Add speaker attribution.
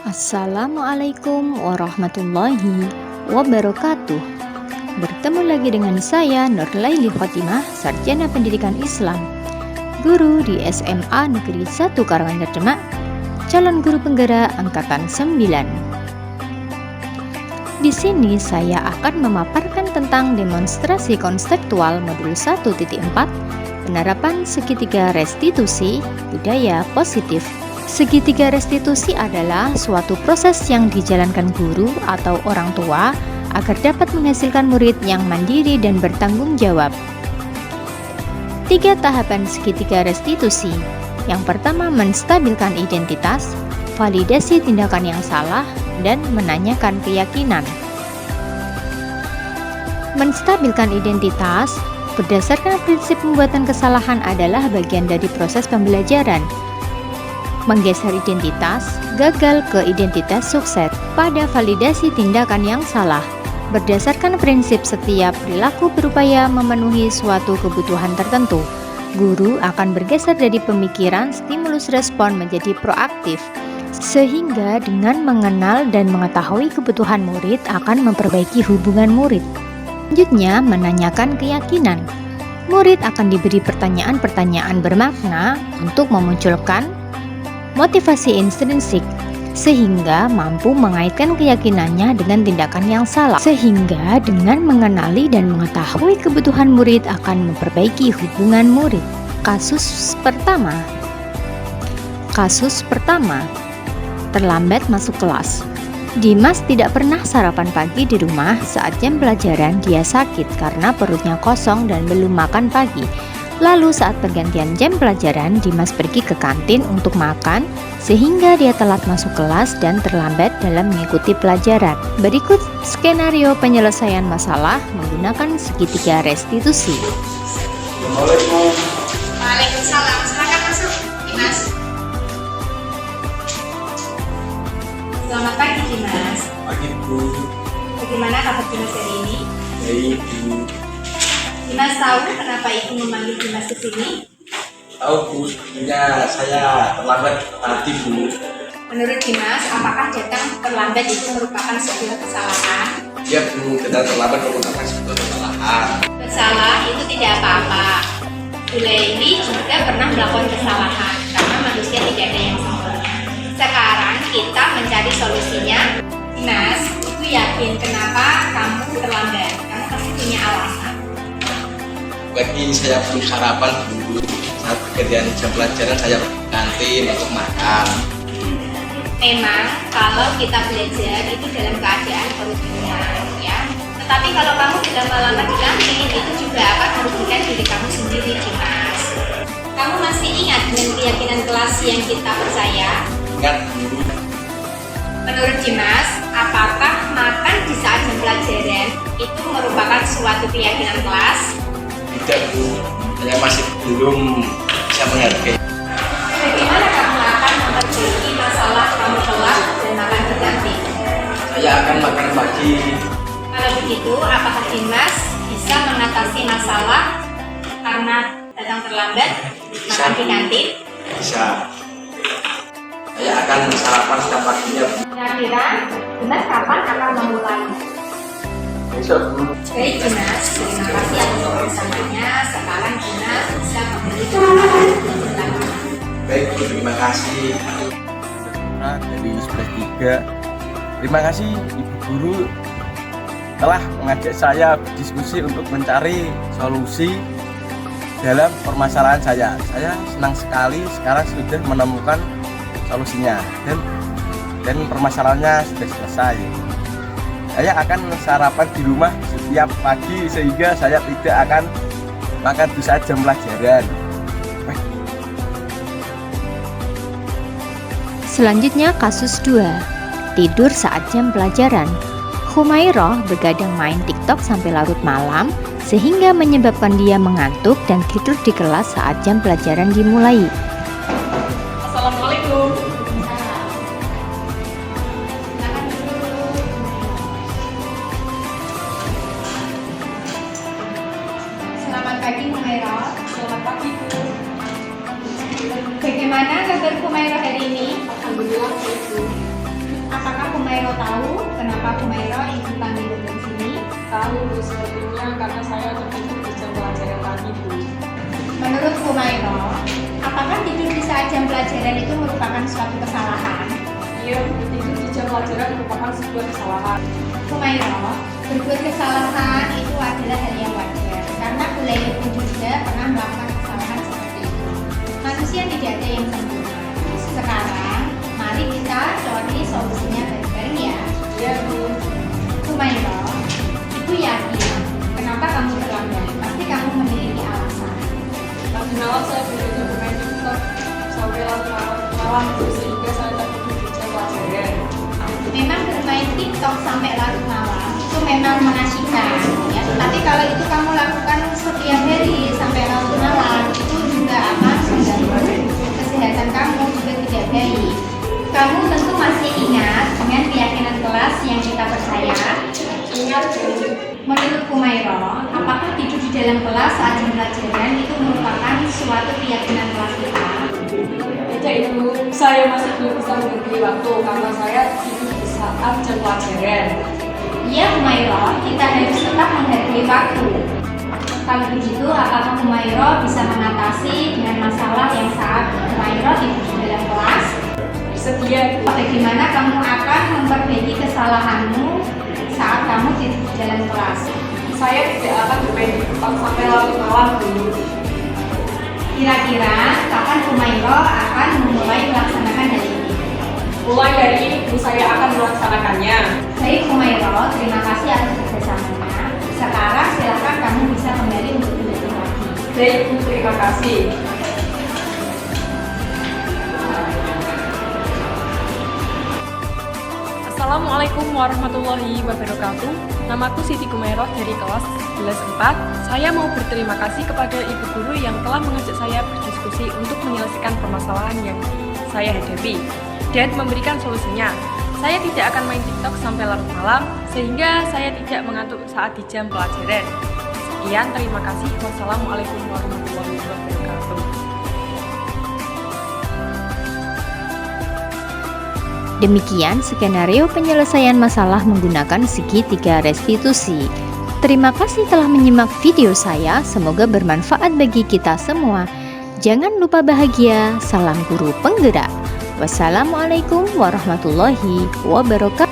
Speaker 1: Assalamualaikum warahmatullahi wabarakatuh. Bertemu lagi dengan saya Nurlaili Fatimah, Sarjana Pendidikan Islam, guru di SMA Negeri 1 Karanganyar Demak, calon guru penggerak angkatan 9. Di sini saya akan memaparkan tentang demonstrasi konseptual modul 1.4, penerapan segitiga restitusi budaya positif. Segitiga restitusi adalah suatu proses yang dijalankan guru atau orang tua agar dapat menghasilkan murid yang mandiri dan bertanggung jawab. 3 tahapan segitiga restitusi. Yang pertama, menstabilkan identitas, validasi tindakan yang salah, dan menanyakan keyakinan. Menstabilkan identitas berdasarkan prinsip pembuatan kesalahan adalah bagian dari proses pembelajaran. Menggeser identitas, gagal ke identitas sukses. Pada validasi tindakan yang salah, berdasarkan prinsip setiap perilaku berupaya memenuhi suatu kebutuhan tertentu, guru akan bergeser dari pemikiran stimulus respon menjadi proaktif, sehingga dengan mengenal dan mengetahui kebutuhan murid akan memperbaiki hubungan murid. Selanjutnya, menanyakan keyakinan. Murid akan diberi pertanyaan-pertanyaan bermakna untuk memunculkan motivasi intrinsik, sehingga mampu mengaitkan keyakinannya dengan tindakan yang salah. Sehingga dengan mengenali dan mengetahui kebutuhan murid akan memperbaiki hubungan murid. Kasus pertama, terlambat masuk kelas. Dimas tidak pernah sarapan pagi di rumah. Saat jam pelajaran dia sakit karena perutnya kosong dan belum makan pagi. Lalu saat pergantian jam pelajaran, Dimas pergi ke kantin untuk makan, sehingga dia telat masuk kelas dan terlambat dalam mengikuti pelajaran. Berikut skenario penyelesaian masalah menggunakan segitiga restitusi.
Speaker 2: Waalaikumsalam. Silakan masuk, Dimas. Selamat pagi, Dimas.
Speaker 3: Pagi, Bu.
Speaker 2: Bagaimana kabar Dimas hari ini?
Speaker 3: Baik, Bu.
Speaker 2: Dimas tahu kenapa Ibu memanggil Dimas ke sini?
Speaker 3: Tahu, Bu, sebenarnya saya terlambat tadi, Bu.
Speaker 2: Menurut Dimas, apakah datang terlambat itu merupakan sebuah kesalahan?
Speaker 3: Ya, Bu, kita terlambat menggunakan sebuah kesalahan.
Speaker 2: Bersalah itu tidak apa-apa. Bulaili juga pernah melakukan kesalahan, karena manusia tidak ada yang sempurna. Sekarang kita mencari solusinya. Dimas, Ibu yakin kenapa kamu terlambat? Kamu pasti punya alasan.
Speaker 3: Bagi saya belum sarapan, Bu. Saat pergantian jam pelajaran saya pergi ke kantin untuk makan.
Speaker 2: Memang kalau kita belajar itu dalam keadaan perut kenyang, ya. Tetapi kalau kamu tidak lama di kantin, itu juga akan merugikan diri kamu sendiri, Dimas. Kamu masih ingat dengan keyakinan kelas yang kita percaya?
Speaker 3: Ingat, Bu.
Speaker 2: Menurut Dimas, apakah makan di saat jam pelajaran itu merupakan suatu keyakinan kelas?
Speaker 3: Tidak, Bu. Saya masih belum bisa menghargai.
Speaker 2: Bagaimana kamu akan memperbaiki masalah kamu telat dan makan di kantin?
Speaker 3: Saya akan makan pagi.
Speaker 2: Kalau begitu, apakah Dimas bisa mengatasi masalah karena datang terlambat makan di kantin?
Speaker 3: Bisa. Saya akan sarapan setiap paginya, Bu.
Speaker 2: Kira-kira Dimas kapan akan memulai?
Speaker 3: Besok, Bu.
Speaker 2: Baik Dimas, terima kasih atas pembahasannya. Sekarang Dimas bisa memberi pengalaman yang pertama.
Speaker 3: Baik, Bu. Terima kasih.
Speaker 4: Dari 11.3. Terima kasih Ibu Guru telah mengajak saya berdiskusi untuk mencari solusi dalam permasalahan saya. Saya senang sekali sekarang sudah menemukan solusinya dan permasalahannya sudah selesai. Saya akan sarapan di rumah setiap pagi sehingga saya tidak akan makan di saat jam pelajaran.
Speaker 1: Selanjutnya kasus 2, tidur saat jam pelajaran. Humairah begadang main TikTok sampai larut malam, sehingga menyebabkan dia mengantuk dan tidur di kelas saat jam pelajaran dimulai.
Speaker 2: Assalamualaikum. Selamat pagi Humairah. Selamat pagi Bu. Bagaimana kabar Humairah hari ini?
Speaker 5: Alhamdulillah baik Bu.
Speaker 2: Humaira ibu panggil di sini?
Speaker 5: Tahu Bu, sepertinya karena saya tertidur di jam pelajaran tadi Bu.
Speaker 2: Menurut Humaira, apakah tidur di saat jam pelajaran itu merupakan suatu kesalahan?
Speaker 5: Iya, tidur di jam pelajaran merupakan sebuah kesalahan.
Speaker 2: Humaira, berbuat kesalahan itu adalah hal yang wajar karena Hulaili pun juga pernah melakukan kesalahan seperti itu. Manusia tidak ada yang sempurna. Sekarang, mari kita cari solusinya bareng-bareng ya.
Speaker 5: Iya Bu.
Speaker 2: Humaira, ibu yakin kenapa kamu terlambat? Pasti kamu memiliki alasan.
Speaker 5: Tadi malam saya bekerja bermain TikTok sampai larut malam Bu, sehingga saya tertidur di jam pelajaran.
Speaker 2: Memang bermain TikTok sampai larut malam itu memang mengasihkan ya. Tapi kalau itu kamu lakukan setiap hari sampai larut malam itu juga akan mengganggu kesehatan kamu, juga tidak baik. Kamu tentu masih ingat dengan keyakinan kelas yang kita percaya.
Speaker 5: Ingat Bu.
Speaker 2: Menurut Humaira, apakah tidur di dalam kelas saat jam pelajaran itu merupakan suatu keyakinan kelas kita?
Speaker 5: Tidak Ibu, saya masih belum bisa menghargai waktu karena saya tidur di saat jam pelajaran.
Speaker 2: Iya Humaira, kita harus tetap menghargai waktu. Kalau begitu, apakah Humaira bisa mengatasi dengan masalah yang saat Humaira tidur di dalam kelas?
Speaker 5: Sedia Bu.
Speaker 2: Bagaimana kamu akan memperbaiki kesalahanmu saat kamu tidur di dalam kelas?
Speaker 5: Saya tidak akan bermain TikTok sampai larut malam Bu.
Speaker 2: Kira-kira kapan Humaira akan memulai melaksanakan hal ini?
Speaker 5: Mulai dari ini Bu, saya akan melaksanakannya.
Speaker 2: Baik Humaira, terima kasih atas kerjasamanya. Sekarang silakan kamu bisa kembali untuk belajar lagi.
Speaker 5: Baik Bu, terima kasih. Assalamualaikum warahmatullahi wabarakatuh. Namaku Siti Gumeroh dari kelas 11-4. Saya mau berterima kasih kepada ibu guru yang telah mengajak saya berdiskusi untuk menyelesaikan permasalahan yang saya hadapi dan memberikan solusinya. Saya tidak akan main TikTok sampai larut malam sehingga saya tidak mengantuk saat di jam pelajaran. Sekian, terima kasih. Wassalamualaikum warahmatullahi wabarakatuh.
Speaker 1: Demikian skenario penyelesaian masalah menggunakan segitiga restitusi. Terima kasih telah menyimak video saya, semoga bermanfaat bagi kita semua. Jangan lupa bahagia, salam guru penggerak. Wassalamualaikum warahmatullahi wabarakatuh.